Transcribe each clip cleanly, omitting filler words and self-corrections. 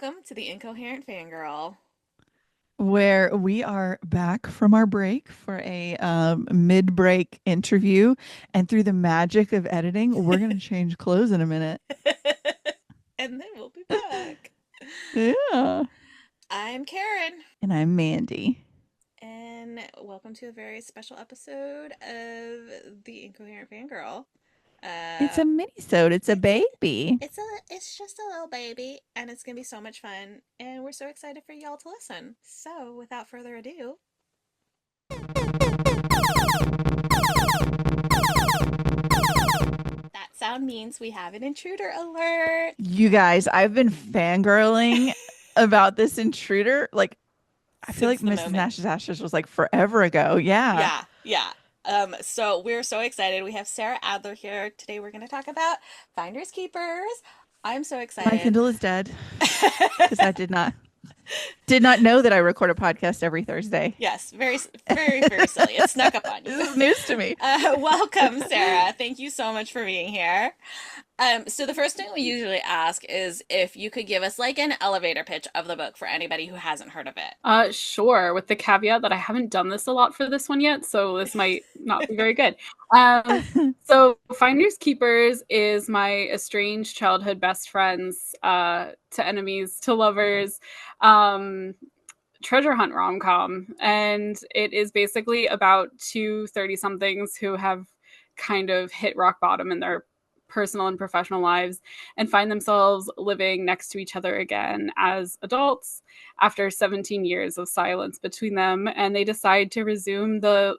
welcome to the Incoherent Fangirl. Where we are back from our break for a mid-break interview, and through the magic of editing, we're gonna change clothes in a minute. And then we'll be back. Yeah. I'm Karin, And I'm Mandy. and welcome to a very special episode of the Incoherent Fangirl. It's Uh, a mini-sode. It's a it's a, baby. it's just a little baby, and it's gonna be so much fun, and we're so excited for y'all to listen. So, without further ado, that sound means we have an intruder alert. You guys, I've been fangirling about this intruder. Like, I feel like Since the Mrs. moment. Nash's Ashes was like forever ago. Yeah. Yeah, yeah. So we're so excited. We have Sarah Adler here. Today we're going to talk about Finders Keepers. I'm so My excited. Kindle is dead because I did not know that I record a podcast every Thursday. Yes, very, very, very silly. It snuck up on you. This is news to me. Welcome, Sarah. Thank you so much for being here. So the first thing we usually ask is if you could give us like an elevator pitch of the book for anybody who hasn't heard of Sure, with the caveat that I haven't done this a lot for this one yet, so this might not be very good. So Finders Keepers is my estranged childhood best friends, to enemies, to lovers, um, treasure hunt rom-com. And it is basically about two 30-somethings who have kind of hit rock bottom in their personal and professional lives and find themselves living next to each other again as adults after 17 years of silence between them, and they decide to resume the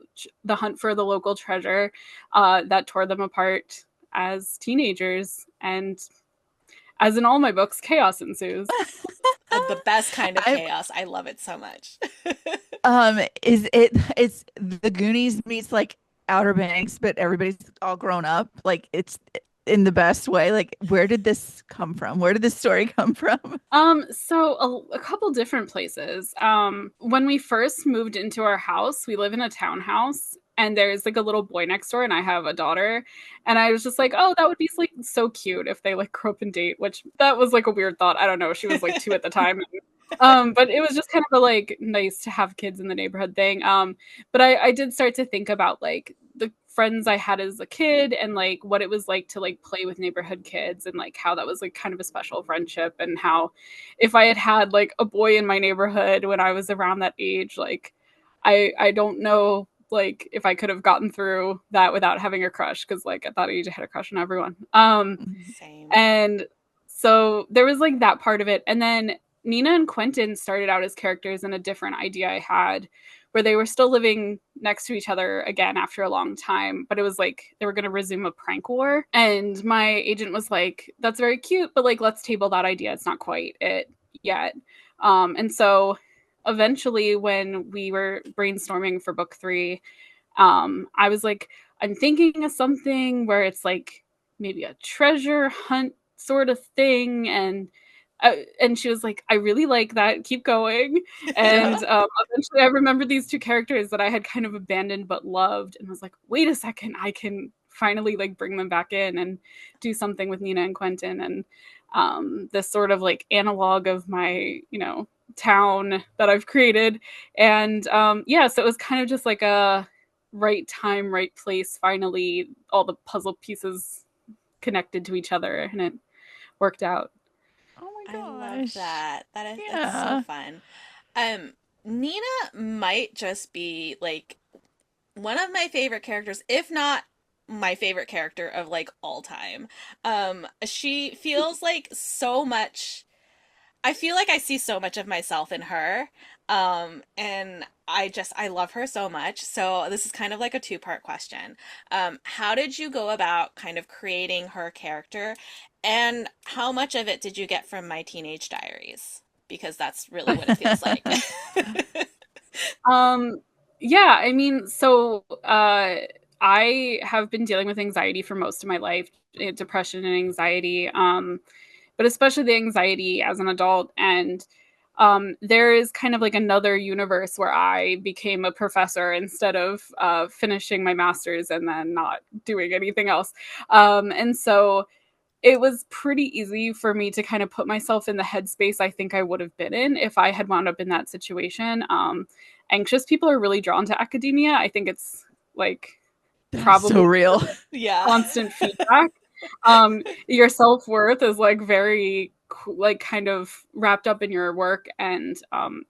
hunt for the local treasure that tore them apart as teenagers. And as in all my books, chaos ensues. the best kind of I chaos. I love it so much. it's the Goonies meets like Outer Banks, but everybody's all grown up. Like it's in the best way. Like where did this come from? Where did this story come from? So a couple different places. When we first moved into our house, we live in a townhouse, and there's like a little boy next door, and I have a daughter, and I was just like, oh, that would be like so cute if they like grow up and date. Which that was like a weird thought. I don't know. She was like 2 at the time. But it was just kind of a like nice to have kids in the neighborhood thing. But I did start to think about like the friends I had as a kid and like what it was like to like play with neighborhood kids and like how that was like kind of a special friendship, and how if I had had like a boy in my neighborhood when I was around that age, like I don't know like if I could have gotten through that without having a crush, because like at that age I had a crush on everyone. Same. And so there was like that part of it. And then Nina and Quentin started out as characters in a different idea I had, where they were still living next to each other again after a long time, but it was like they were going to resume a prank war. And my agent was like, that's very cute, but like, let's table that idea. It's not quite it yet. And so eventually, when we were brainstorming for book three, I was like, I'm thinking of something where it's like maybe a treasure hunt sort of thing. And she was like, I really like that, keep going. And eventually I remembered these two characters that I had kind of abandoned but loved, and was like, wait a second, I can finally like bring them back in and do something with Nina and Quentin. And this sort of like analog of my town that I've created. And yeah, so it was kind of just like a right time, right place. Finally, all the puzzle pieces connected to each other, and it worked out. Oh my I love gosh. that. That's so Yeah. fun. Um, Nina might just be like one of my favorite characters, if not my favorite character of like all time. She feels like so much. I feel like I see so much of myself in her. And I love her so much. So this is kind of like a two-part question. How did you go about kind of creating her character, and how much of it did you get from My Teenage Diaries? Because that's really what it feels like. Um, yeah, I mean, so I have been dealing with anxiety for most of my life, depression and anxiety, but especially the anxiety as an adult. And there is kind of like another universe where I became a professor instead of finishing my master's and then not doing anything else. And so it was pretty easy for me to kind of put myself in the headspace I think I would have been in if I had wound up in that situation. Anxious people are really drawn to academia. I think it's like That's so probably real. Yeah. constant feedback. Your self-worth is like very like kind of wrapped up in your work, and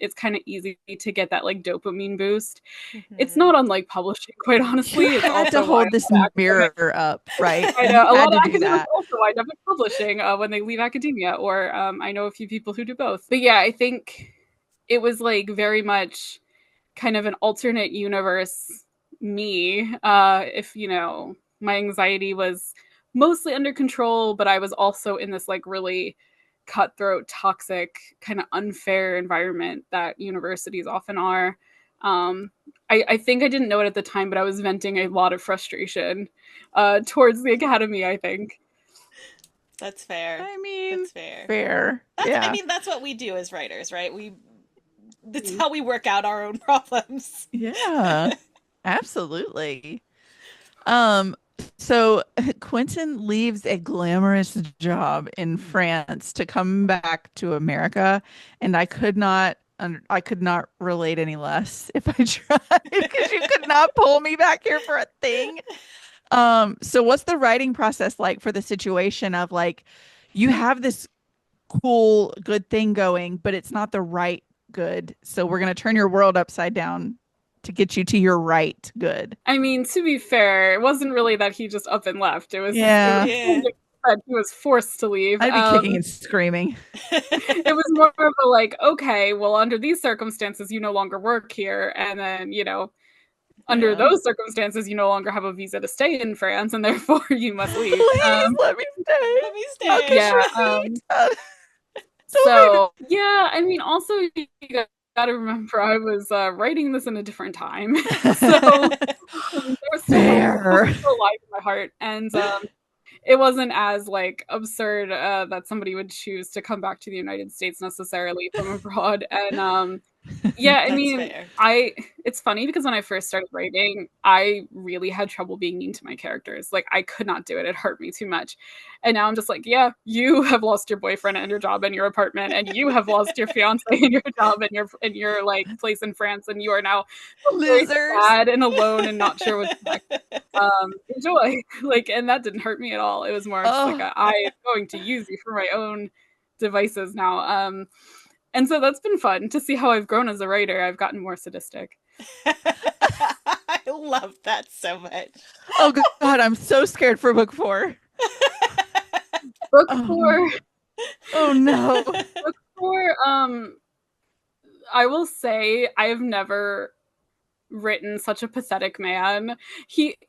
it's kind of easy to get that like dopamine boost. It's Hmm. not unlike publishing, quite honestly. You It's had to also why hold this academics, mirror up, right? I You know a had lot to of do academics that. also wind up in publishing when they leave academia, or I know a few people who do both. But yeah, I think it was like very much kind of an alternate universe me. If you know, my anxiety was mostly under control, but I was also in this like really cutthroat, toxic, kind of unfair environment that universities often are. Um, I think I didn't know it at the time, but I was venting a lot of frustration towards the academy, I think. That's fair. I mean, That's fair. fair. That's I Yeah. mean that's what we do as writers, right? We That's Mhm. how we work out our own problems. Yeah. Absolutely. Um, so Quentin leaves a glamorous job in France to come back to America, and I could not relate any less if I tried because you could not pull me back here for a thing. So what's the writing process like for the situation of like you have this cool good thing going, but it's not the right good. So we're going to turn your world upside down to get you to your right good. I mean, to be fair, it wasn't really that he just up and left. It was Yeah. Yeah. kind of that he was forced to leave. I'd be kicking and screaming. It was more of a like, okay, well, under these circumstances, you no longer work here, and then under Yeah. those circumstances, you no longer have a visa to stay in France, and therefore you must leave. Please let me stay. Let me I'll kiss stay. Yeah. your feet. Don't So yeah, I mean, also you got to remember, I was writing this in a different time, so there was still hope Fair. still alive in my heart, and it wasn't as like absurd that somebody would choose to come back to the United States necessarily from abroad. And yeah, I That's mean, fair. I it's funny because when I first started writing, I really had trouble being mean to my characters. Like I could not do it. It hurt me too much. And now I'm just like, yeah, you have lost your boyfriend and your job and your apartment, and you have lost your fiance and your job and your like place in France, and you are now very Losers. sad and alone and not sure what's next. Enjoy. Like, and that didn't hurt me at all. It was more just like Oh, I am going to use you for my own devices now. And so that's been fun to see how I've grown as a writer. I've gotten more sadistic. I love that so much. oh God, I'm so scared for book four. Book Oh, four, oh no. book four. I will say I have never written such a pathetic man.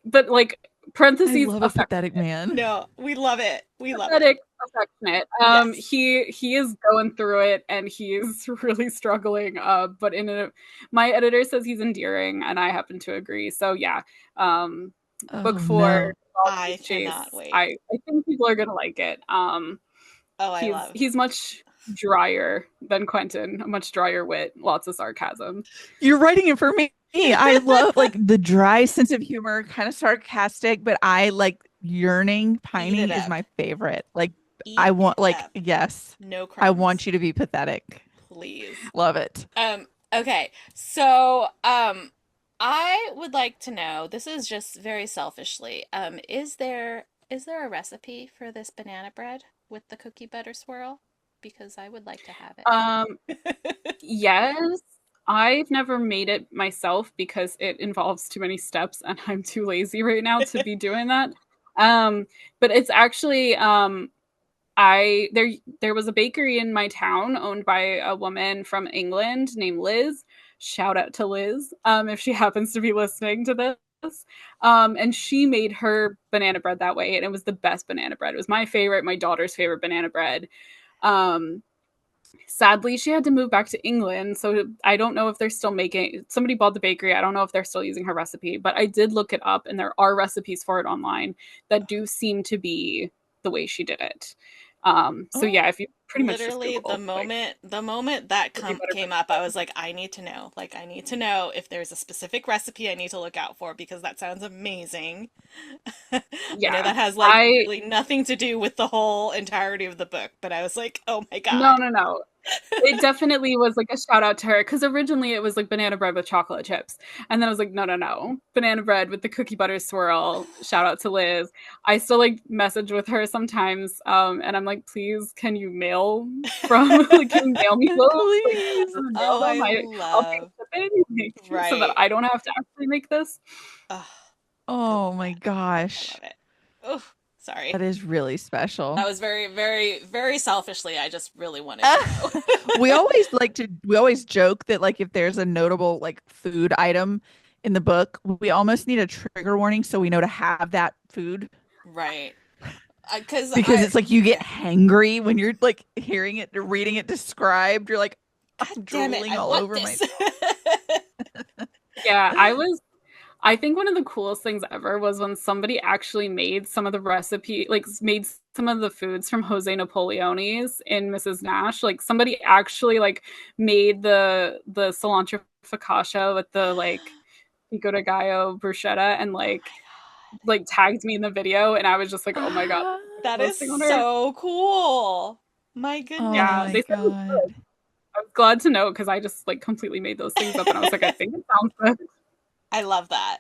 But like I parentheses love a affect pathetic man. No, we love it. We love it. pathetic, affectionate. Yes. He is going through it and he is really struggling. But my editor says he's endearing, and I happen to agree. So yeah, book Oh four, no. I Chase. cannot wait. I think people are gonna like it. Oh, I love. He's much drier than Quentin, a much drier wit, lots of sarcasm. You're writing it for me. I love like the dry sense of humor, kind of sarcastic, but I like yearning, Eat it pining is up. my favorite. Like I Eat want it like up. yes, No I crumbs. want you to be pathetic. Please. Love it. Okay. So, I would like to know, this is just very selfishly, is there a recipe for this banana bread with the cookie butter swirl? Because I would like to have Um, it. yes, I've never made it myself because it involves too many steps and I'm too lazy right now to be doing that. Um, but it's actually I there was a bakery in my town owned by a woman from England named Liz. Shout out to Liz, if she happens to be listening to this. And she made her banana bread that way, and it was the best banana bread. It was my favorite, my daughter's favorite banana bread. Um, Sadly, she had to move back to England, so I don't know if they're still making. Somebody bought the bakery. I don't know if they're still using her recipe, but I did look it up, and there are recipes for it online that do seem to be the way she did it. So yeah, if you pretty much just Literally Google like the moment that cookie butter came up, I was like, I need to know. Like, I need to know if there's a specific recipe I need to look out for because that sounds amazing. I know yeah. that has like I really nothing to do with the whole entirety of the book, but I was like, oh my no God. no no. It definitely was like a shout out to her because originally it was like banana bread with chocolate chips. And then I was like, no, no, no. Banana bread with the cookie butter swirl. Shout out to Liz. I still like message with her sometimes. And I'm like, please, can you mail from like can you mail me those? Like Please. mail Oh, them. I I'll pay love. shipping so that Right. I don't have to actually make this. Oh, I love Oh my it. I gosh. love it. Oh, sorry. That is really That special. was very, very, very selfishly. I just really wanted to know. We always joke that like if there's a notable like food item in the book, we almost need a trigger warning so we know to have that food Right. Because because it's like you get yeah. hangry when you're like hearing it, reading it described. You're like, God I'm damn it, drooling I all want over this. myself. Yeah, I think one of the coolest things ever was when somebody actually made some of the recipe, like made some of the foods from Jose Napoleone's in Mrs. Nash. Like somebody actually like made the cilantro focaccia with the like pico de gallo bruschetta and Oh my like tagged me in the video, and I was just like, oh my god, Ah, God. That is posting on her. so cool. My oh Yeah, my they goodness. said it was God. good. I was glad to know because I just like completely made those things up, and I was like, I think it sounds good. I love that.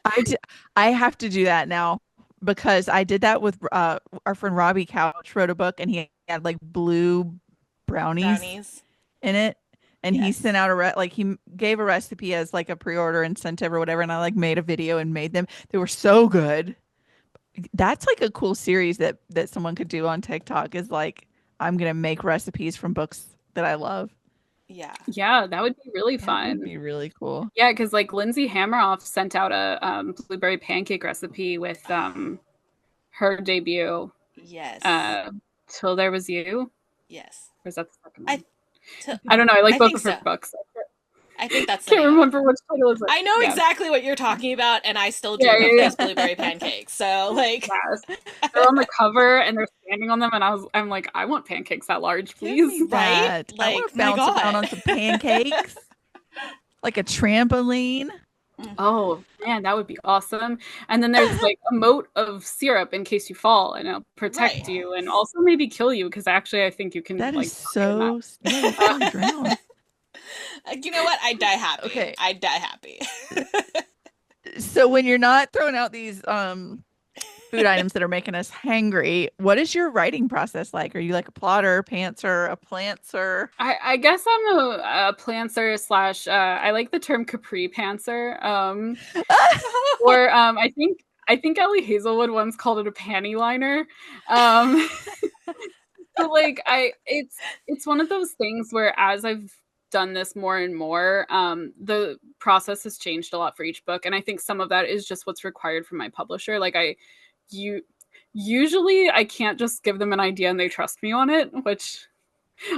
I have to do that now because I did that with our friend Robbie Couch wrote a book and he had like blue brownies Brownies. in it and he sent Yes. out he gave a recipe as like a pre-order incentive or whatever and I like made a video and made them. They were so good. That's like a cool series that someone could do on TikTok is like I'm gonna make recipes from books that I love. Yeah. Yeah, that would be really That would fun. be really cool. Yeah, because like Lindsay Hammeroff sent out a blueberry pancake recipe with her debut, Yes. uh, Till There Was You. Yes. Or is that the second I one? t I don't know. I like I both think of her so. books. I think that's the Can't name of it. remember which title is it. I know Yeah. exactly what you're talking about, and I still Yeah, dream of yeah, those blueberry pancakes. So, like, yeah. They're on the cover and they're standing on them, and I'm like, I want pancakes that large, Give please. me right? that. I want Like, to my bounce around God. on some pancakes like a trampoline. Oh man, that would be awesome. And then there's like a moat of syrup in case you fall, and it'll protect Right. you, and also maybe kill you because actually I think you can That is like die in that. so, yeah, you could probably drown. Like, you know what? I'd die happy. Okay. I'd die happy. So when you're not throwing out these food items that are making us hangry, what is your writing process like? Are you like a plotter, pantser, a plantser? I guess I'm a plantser slash I like the term capri pantser. Or I think Ellie Hazelwood once called it a panty liner. Um, so like it's one of those things where as I've done this more and more, the process has changed a lot for each book, and I think some of that is just what's required from my publisher. Like you usually I can't just give them an idea and they trust me on it, which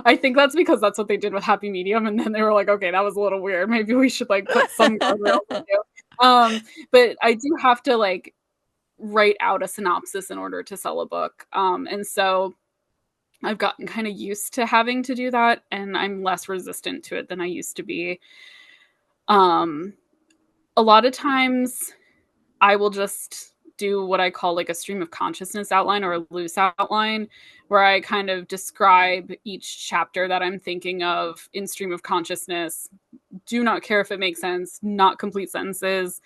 I think that's because that's what they did with Happy Medium, and then they were like, okay, that was a little weird. Maybe we should like put some guardrails in you. But I do have to like write out a synopsis in order to sell a book. And so I've gotten kind of used to having to do that, and I'm less resistant to it than I used to be. Um, a lot of times I will just do what I call like a stream of consciousness outline or a loose outline where I kind of describe each chapter that I'm thinking of in stream of consciousness. Do not care if it makes sense, not complete sentences.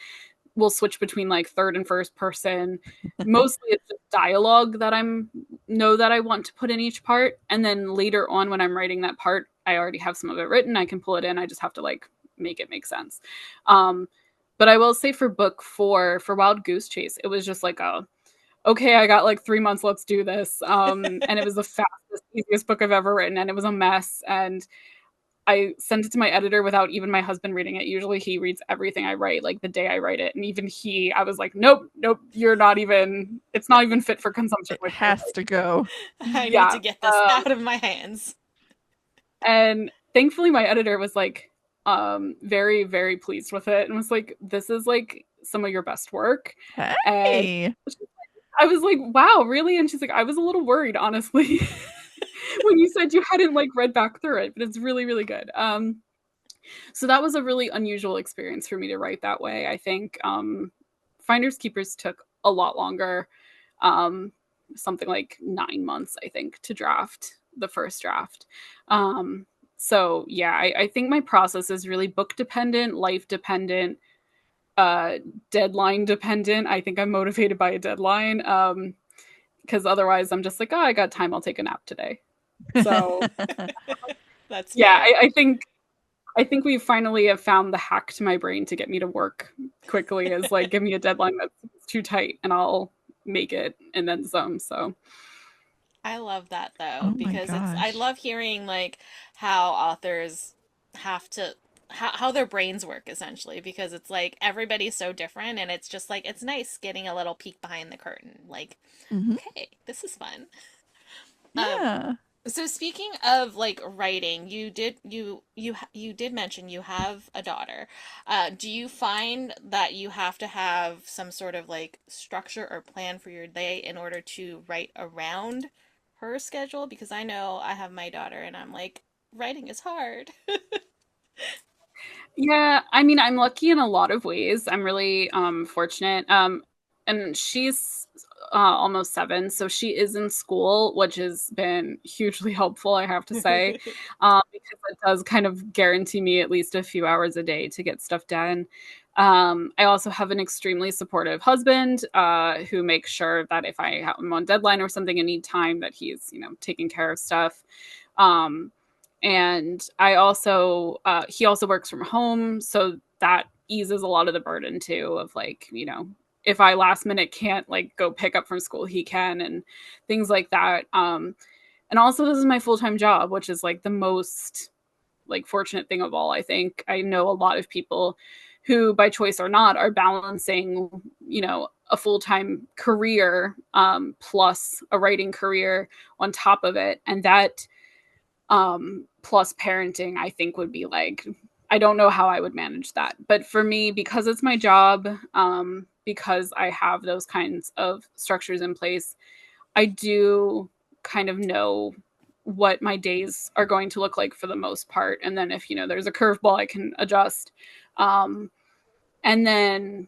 We'll switch between like third and first person. Mostly it's just dialogue that I'm know that I want to put in each part. And then later on when I'm writing that part, I already have some of it written. I can pull it in. I just have to like make it make sense. But I will say for book 4, for Wild Goose Chase, it was just like a okay, I got like 3 months, let's do this. And it was the fastest, easiest book I've ever written, and it was a mess. And I sent it to my editor without even my husband reading it. Usually he reads everything I write like the day I write it. And even I was like, nope, nope, it's not even fit for consumption. It Like, has to go. I need yeah. to get this out of my hands. And thankfully my editor was like, very, very pleased with it and was like, this is like some of your best work. And Hey. I was like, wow, really? And she's like, I was a little worried, honestly. when you said you hadn't like read back through it, but it's really, really good. So that was a really unusual experience for me to write that way. I think Finders Keepers took a lot longer, um, something like 9 months, I think, to draft the first draft. So yeah, I think my process is really book dependent, life dependent, uh, deadline dependent. I think I'm motivated by a deadline. Because otherwise I'm just like, oh, I got time, I'll take a nap today. So That's yeah, fair. I think we finally have found the hack to my brain to get me to work quickly is like give me a deadline that's too tight and I'll make it and then some. So I love that though Oh my because I gosh. love hearing like how authors have to how their brains work essentially because it's like everybody's so different and it's just like it's nice getting a little peek behind the curtain. Like, Hmm. okay, this is fun. Um Yeah. so speaking of like writing, you did mention you have a daughter. Do you find that you have to have some sort of like structure or plan for your day in order to write around her schedule? Because I know I have my daughter and I'm like, writing is hard. yeah, I mean, I'm lucky in a lot of ways. I'm really fortunate. And she's almost 7, so she is in school, which has been hugely helpful, I have to say, because it does kind of guarantee me at least a few hours a day to get stuff done. I also have an extremely supportive husband who makes sure that if I'm on deadline or something and need time, that he's taking care of stuff. Um, and I also he also works from home, so that eases a lot of the burden too of like if I last minute can't like go pick up from school, he can, and things like that. And also this is my full-time job, which is like the most like fortunate thing of all. I think I know a lot of people who by choice or not are balancing a full-time career plus a writing career on top of it, and that plus parenting I think would be like, I don't know how I would manage that, but for me, because it's my job, because I have those kinds of structures in place, I do kind of know what my days are going to look like for the most part, and then if there's a curveball, I can adjust. um, and then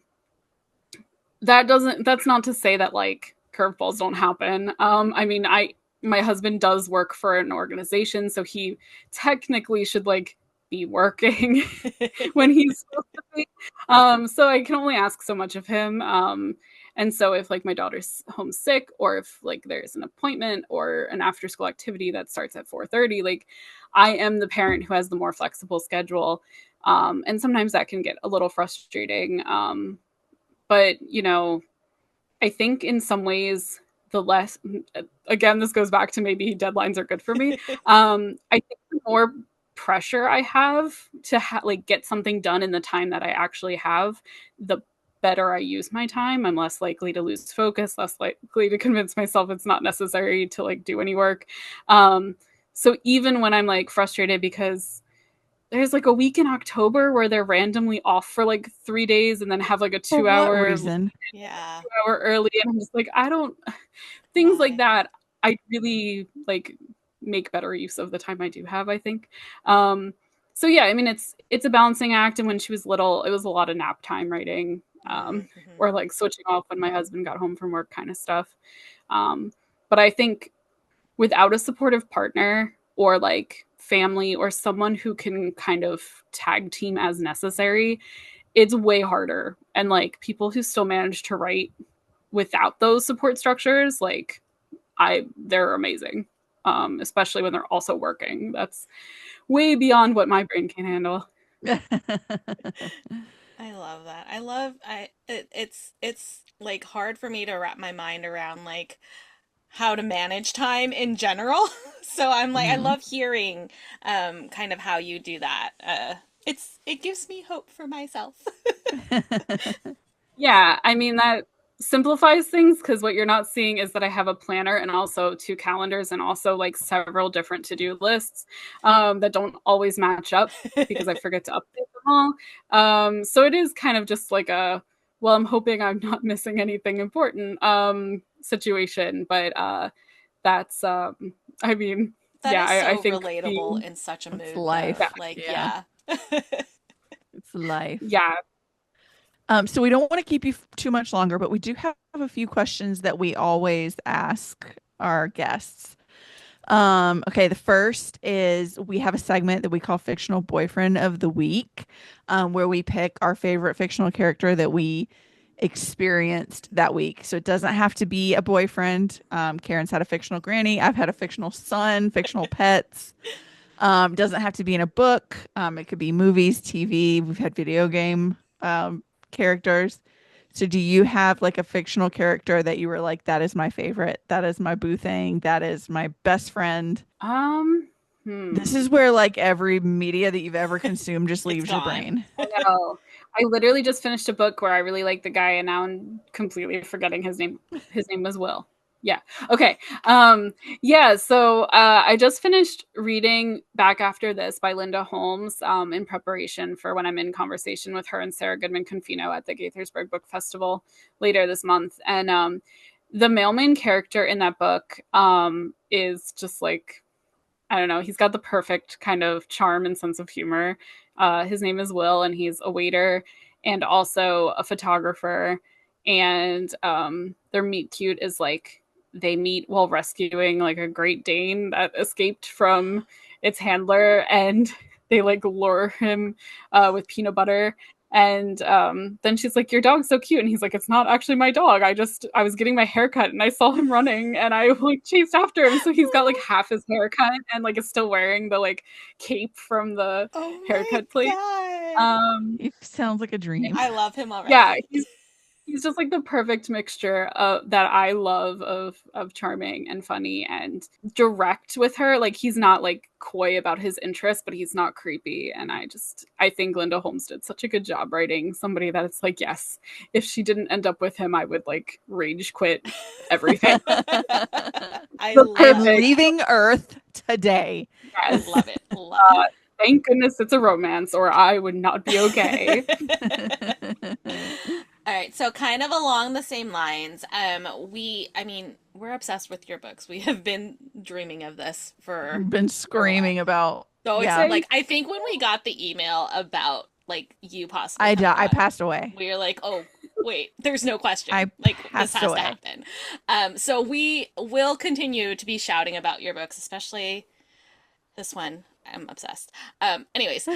that's not to say that like curveballs don't happen. I mean, I my husband does work for an organization, so he technically should like be working when he's supposed to be. So I can only ask so much of him. And so if like my daughter's homesick, or if like there's an appointment or an after school activity that starts at 4:30, like I am the parent who has the more flexible schedule. And sometimes that can get a little frustrating. But I think in some ways the less, again, this goes back to maybe deadlines are good for me. I think the more pressure I have to like get something done in the time that I actually have, the better I use my time. I'm less likely to lose focus, less likely to convince myself it's not necessary to like do any work. um so even when I'm like frustrated because there's like a week in October where they're randomly off for like 3 days and then have like a For two what hour reason? Yeah. 2 hour early, and I'm just like, I don't, things like Why? that. I really like make better use of the time I do have, I think. Um, so yeah, I mean, it's a balancing act. And when she was little, it was a lot of nap time writing, Hmm, hmm. or like switching off when my husband got home from work, kind of stuff. Um, but I think without a supportive partner or like family or someone who can kind of tag team as necessary, it's way harder. And like people who still manage to write without those support structures, like they're amazing. Especially when they're also working. That's way beyond what my brain can handle. I love that. I love it's like hard for me to wrap my mind around like how to manage time in general. So I'm like I Mhm. love hearing kind of how you do that. It gives me hope for myself. Yeah, I mean, that simplifies things because what you're not seeing is that I have a planner and also 2 calendars and also like several different to-do lists that don't always match up because I forget to update them all. So it is kind of just like a, well, I'm hoping I'm not missing anything important situation. But that's I mean, That Yeah, is I so think relatable being in such a It's mood, yeah, though. life. Like, Yeah, yeah. it's life. yeah. So we don't want to keep you too much longer, but we do have a few questions that we always ask our guests. Okay, the first is we have a segment that we call Fictional Boyfriend of the Week, where we pick our favorite fictional character that we experienced that week. So it doesn't have to be a boyfriend. Karen's had a fictional granny. I've had a fictional son, fictional pets. Doesn't have to be in a book. It could be movies, TV. We've had video game characters. So do you have like a fictional character that you were like, that is my favorite? That is my boo thing. That is my best friend. Um, This hmm. is where like every media that you've ever consumed just It's leaves your gone. brain. I know. I literally just finished a book where I really like the guy, and now I'm completely forgetting his name. His name was Will. Yeah. Okay. Yeah. So I just finished reading Back After This by Linda Holmes in preparation for when I'm in conversation with her and Sarah Goodman Confino at the Gaithersburg Book Festival later this month. And the male main character in that book is just like, I don't know, he's got the perfect kind of charm and sense of humor. His name is Will, and he's a waiter and also a photographer. And their meet cute is like they meet while rescuing like a Great Dane that escaped from its handler, and they like lure him with peanut butter. And then she's like, "Your dog's so cute," and he's like, "It's not actually my dog. I was getting my hair cut and I saw him running and I like chased after him." So he's got like half his haircut and like is still wearing the like cape from the Oh my haircut place. God. Um, It sounds like a dream. I love him yeah, already. he's just like the perfect mixture that I love of charming and funny and direct with her. Like he's not like coy about his interests, but he's not creepy. And I think Linda Holmes did such a good job writing somebody that it's like, yes, if she didn't end up with him, I would like rage quit everything. I The I am love perfect, that. leaving Earth today. yes. Love it. Love it. Thank goodness it's a romance, or I would not be okay. All right, so kind of along the same lines, I mean, we're obsessed with your books. We have been dreaming of this Been for a while. screaming about, So yeah. Thank like, I think when we got the email about like you possibly I coming died. I on, passed away. we were like, oh, wait, there's no I question. Like, this passed has to away. happen. So we will continue to be shouting about your books, especially this one. I'm obsessed. Anyways,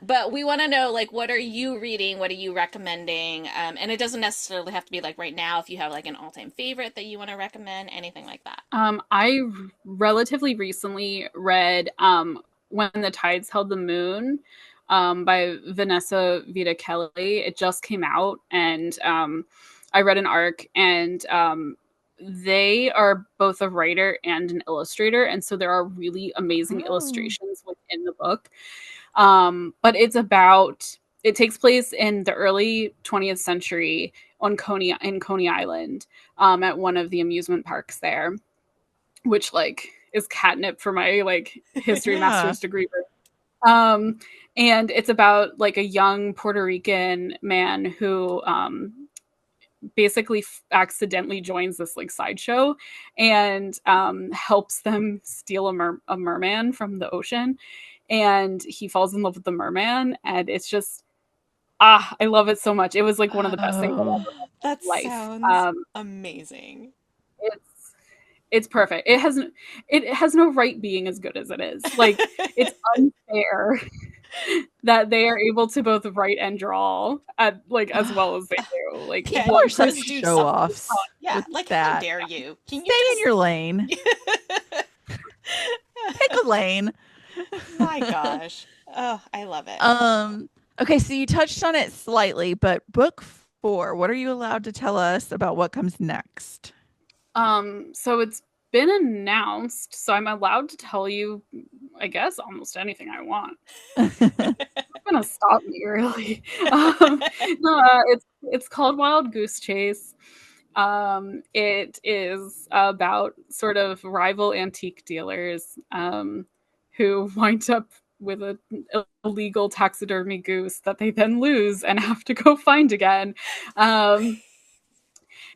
but we want to know, like, what are you reading? What are you recommending? And it doesn't necessarily have to be like right now. If you have like an all-time favorite that you want to recommend, anything like that. I relatively recently read When the Tides Held the Moon by Vanessa Vita Kelly. It just came out, and I read an arc, and they are both a writer and an illustrator. And so there are really amazing Oh. illustrations within the book. But it takes place in the early 20th century in Coney Island at one of the amusement parks there, which like is catnip for my like history Yeah. master's degree. Um, and it's about like a young Puerto Rican man who basically accidentally joins this like sideshow and helps them steal a merman from the ocean. And he falls in love with the merman, and it's just I love it so much. It was like one of the best things I've Oh. ever read That in my life. sounds amazing. It's it's perfect. It has no right being as good as it is. Like it's unfair that they are able to both write and draw at like as well as they do. Like Can People you are one such just person, do show something? offs Yeah, with like how that. dare you? Can you Stay in your lane. just Pick a lane. My gosh. Oh, I love it. Um, okay, so you touched on it slightly, but book four, what are you allowed to tell us about what comes next? so it's been announced, so I'm allowed to tell you, I guess, almost anything I want. Gonna stop me really. No, it's called Wild Goose Chase. It is about sort of rival antique dealers who wind up with an illegal taxidermy goose that they then lose and have to go find again. Um,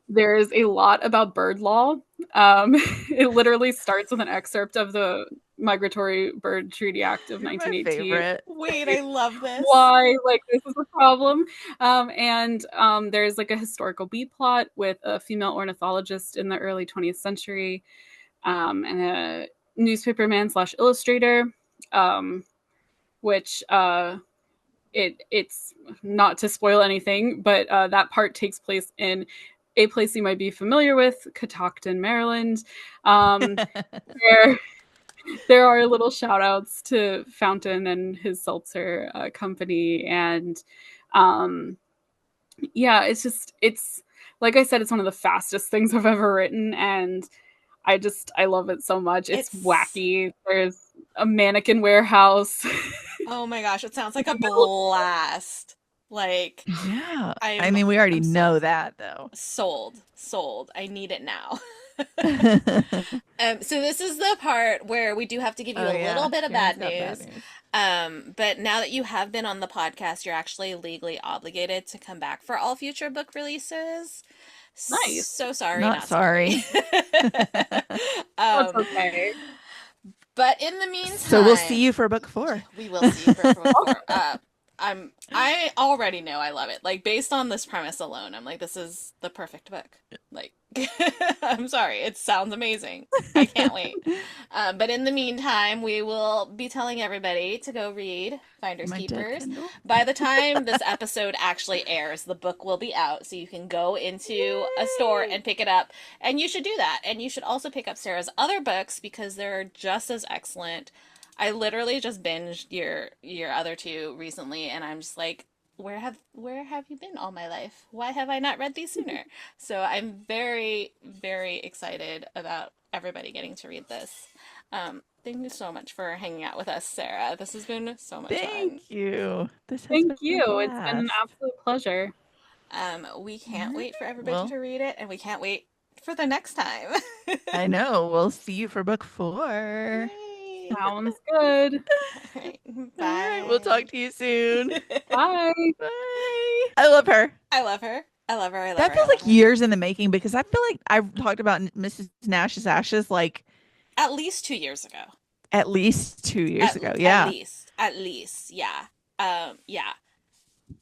There's a lot about bird law. It literally starts with an excerpt of the Migratory Bird Treaty Act of You're my 1918. favorite. Wait, I love this. Why, like, this is a problem. And there's like a historical B plot with a female ornithologist in the early 20th century, and a newspaperman slash illustrator, um, which it's not to spoil anything, but that part takes place in a place you might be familiar with, Catoctin, Maryland, where there are little shout outs to Fountain and his seltzer company. And um, yeah, it's like I said, it's one of the fastest things I've ever written. And I love it so much. It's It's wacky. There's a mannequin warehouse. oh my gosh, it sounds like a blast. Like Yeah. I I'm mean, we already I'm so know that though. sold. Sold. I need it now. Oh So this is the part where we do have to give you a little yeah, bit of Karen's bad got bad news. news. But now that you have been on the podcast, you're actually legally obligated to come back for all future book releases. Nice. So sorry, Not not sorry. sorry. That's um, okay. but in the So we'll see meantime, you for book 4. we will see you for book four. I already know I love it. Like based on this premise alone, I'm like, this is the perfect book. Like, I'm sorry, it sounds amazing. I can't wait. But in the meantime, we will be telling everybody to go read Finders My dead Keepers. Kindle. By the time this episode actually airs, the book will be out, so you can go into a store Yay! and pick it up. And you should do that. And you should also pick up Sarah's other books because they're just as excellent. I literally just binged your other two recently, and I'm just like, where have you been all my life? Why have I not read these sooner? So I'm very, very excited about everybody getting to read this. Thank you so much for hanging out with us, Sarah. This has been so much fun. Thank you. This has Thank been a you. It's been an blast. absolute pleasure. We All can't right. wait for everybody Well, to read it, and we can't wait for the next time. I know. We'll see you for book 4. Yay! Sounds good. All right, All right. We'll bye. talk to you soon. Bye. Bye. I love her. I love her. I love her. I love That her. I feels love like her. years in the making because I feel like I've talked about Mrs. Nash's Ashes like At least 2 years ago. at least 2 years At ago. at Yeah. least. At least. Yeah. Yeah.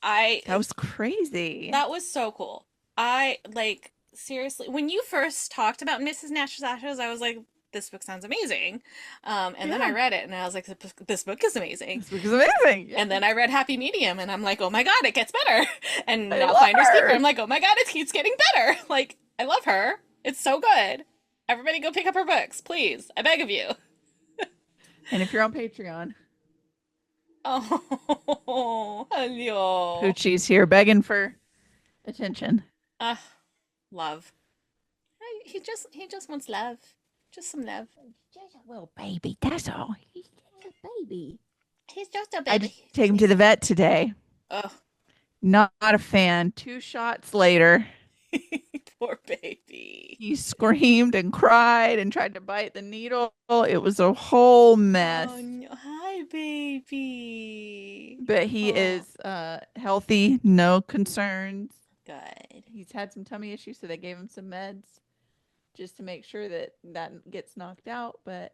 I That was crazy. that was so cool. I like seriously when you first talked about Mrs. Nash's Ashes, I was like, this book sounds amazing. And then I Yeah. read it and I was like, this book is amazing. This book is amazing. Yeah. And then I read Happy Medium and I'm like, oh my God, it gets better. And I now love Finders Keeper, her. I'm like, oh my God, it keeps getting better. Like, I love her. It's so good. Everybody go pick up her books, please. I beg of you. And if you're on Patreon, Oh, hello. Poochie's here begging for attention. Ah, love. He just wants love. Just some love. Just a little baby, that's all. He's just a baby. He's just a I baby. just take him to the vet today. Oh, Not a fan. 2 shots later, poor baby. he screamed and cried and tried to bite the needle. It was a whole mess. Oh no. Hi, baby. But he Oh, is healthy, no concerns. good. He's had some tummy issues, so they gave him some meds just to make sure that that gets knocked out. But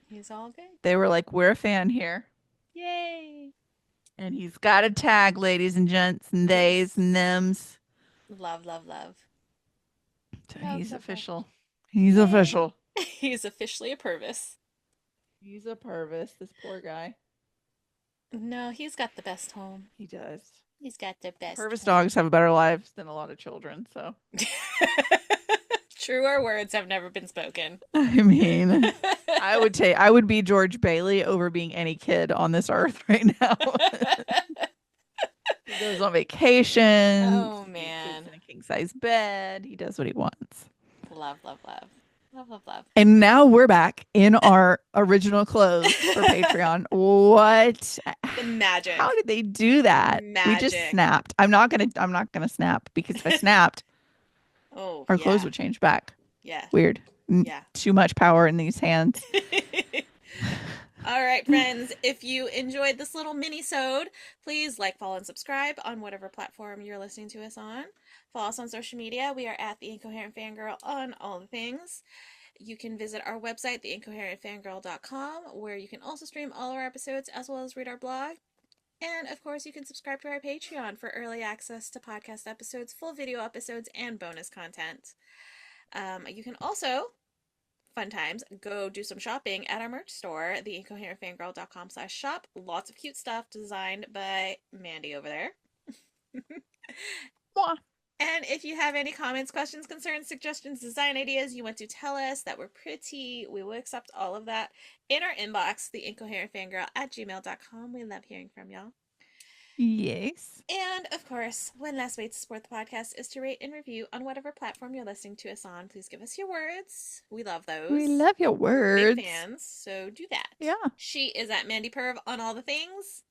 He's all good. they were like, "We're a fan here," Yay. and he's got a tag, ladies and gents, and theys and thems. Love, love, love. So Love, he's love, love. official. He's Yay. official. He's officially a Purvis. He's a Purvis. This poor guy. No, he's got the best home. He does. He's got the best Purvis home. dogs have better lives than a lot of children. So Truer words have never been spoken. I mean, I would be George Bailey over being any kid on this earth right now. He goes on vacation. Oh He man. sleeps in a king size bed. He does what he wants. Love, love, love. Love, love, love. And now we're back in our original clothes for Patreon. What? The magic. How did they do that? We just Magic. snapped. I'm not gonna snap because if I snapped, Oh, our yeah. clothes would change back. Yeah. Weird. Yeah. Too much power in these hands. All right, friends. If you enjoyed this little mini-sode, please like, follow, and subscribe on whatever platform you're listening to us on. Follow us on social media. We are at The Incoherent Fangirl on all the things. You can visit our website, theincoherentfangirl.com, where you can also stream all our episodes as well as read our blog. And of course, you can subscribe to our Patreon for early access to podcast episodes, full video episodes, and bonus content. You can also, fun times, go do some shopping at our merch store, theincoherentfangirl.com/shop. Lots of cute stuff designed by Mandy over there. Mwah. And if you have any comments, questions, concerns, suggestions, design ideas you want to tell us that we're pretty, we will accept all of that in our inbox, theincoherentfangirl@gmail.com. We love hearing from y'all. Yes. And of course, one last way to support the podcast is to rate and review on whatever platform you're listening to us on. Please give us your words. We love We those. love your We're big words. fans, so do that. Yeah. She is at Mandy Perv on all the things.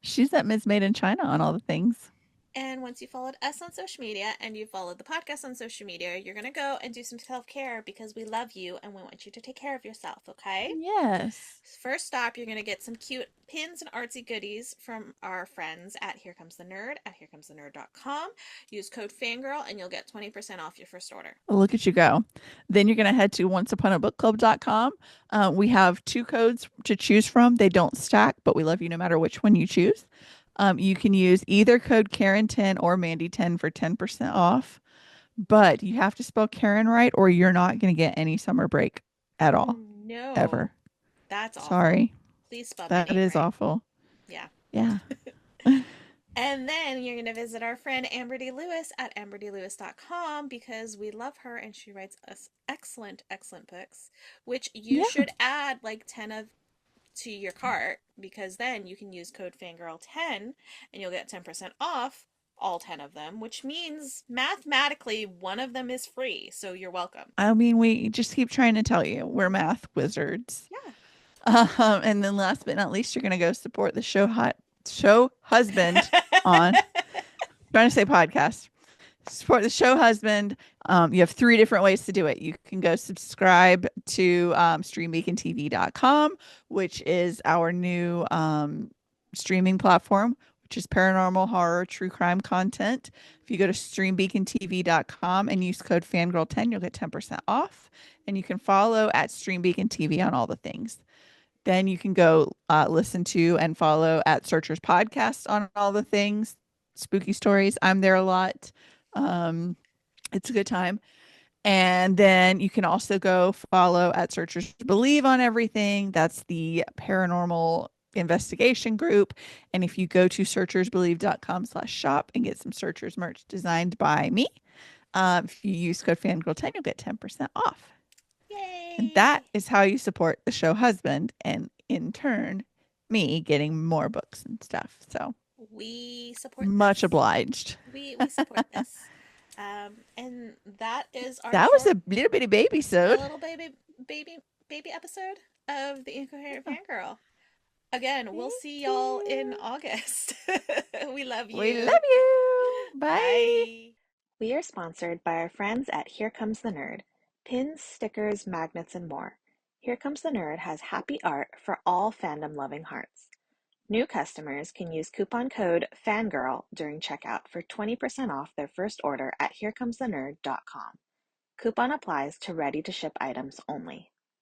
She's at Ms. Made in China on all the things. And once you followed us on social media and you followed the podcast on social media, you're going to go and do some self care because we love you and we want you to take care of yourself, okay? Yes. First stop, you're going to get some cute pins and artsy goodies from our friends at Here Comes the Nerd at herecomesthenerd.com. Use code FANGIRL and you'll get 20% off your first order. Look at you go. Then you're going to head to onceuponabookclub.com. We have 2 codes to choose from. They don't stack, but we love you no matter which one you choose. You can use either code Karin10 or Mandy10 for 10% off, but you have to spell Karin right or you're not going to get any summer break at Oh all, no, ever. that's awful. Sorry. Please spell my That name is right. awful. Yeah. Yeah. And then you're going to visit our friend Amber D. Lewis at amberdlewis.com because we love her and she writes us excellent, excellent books, which you Yeah. should add like 10 of to your cart because then you can use code FANGIRL10 and you'll get 10% off all 10 of them, which means mathematically one of them is free. So you're welcome. I mean, we just keep trying to tell you we're math wizards. Yeah. And then last but not least, you're going to go support the show husband on trying to say podcast. Support the show husband. You have 3 different ways to do it. You can go subscribe to streambeacontv.com, which is our new streaming platform, which is paranormal horror, true crime content. If you go to streambeacontv.com and use code fangirl10, you'll get 10% off. And you can follow at streambeacontv on all the things. Then you can go listen to and follow at Searchers Podcast on all the things, spooky stories. I'm there a lot. Um, it's a good time. And then you can also go follow at Searchers Believe on everything. That's the paranormal investigation group. And if you go to searchersbelieve.com/shop and get some Searchers merch designed by me, if you use code fangirl10, you'll get 10% off. And that Yay. is how you support the show husband and in turn me getting more books and stuff. So We support much this. obliged. We support this. And that is our That was short, a little bitty baby a sode. little baby episode of the Incoherent Fangirl. Again, we'll Thank see y'all in you. August. We love We you. love you. Bye. Bye. We are sponsored by our friends at Here Comes the Nerd. Pins, stickers, magnets, and more. Here Comes the Nerd has happy art for all fandom-loving hearts. New customers can use coupon code FANGIRL during checkout for 20% off their first order at herecomesthenerd.com. Coupon applies to ready-to-ship items only.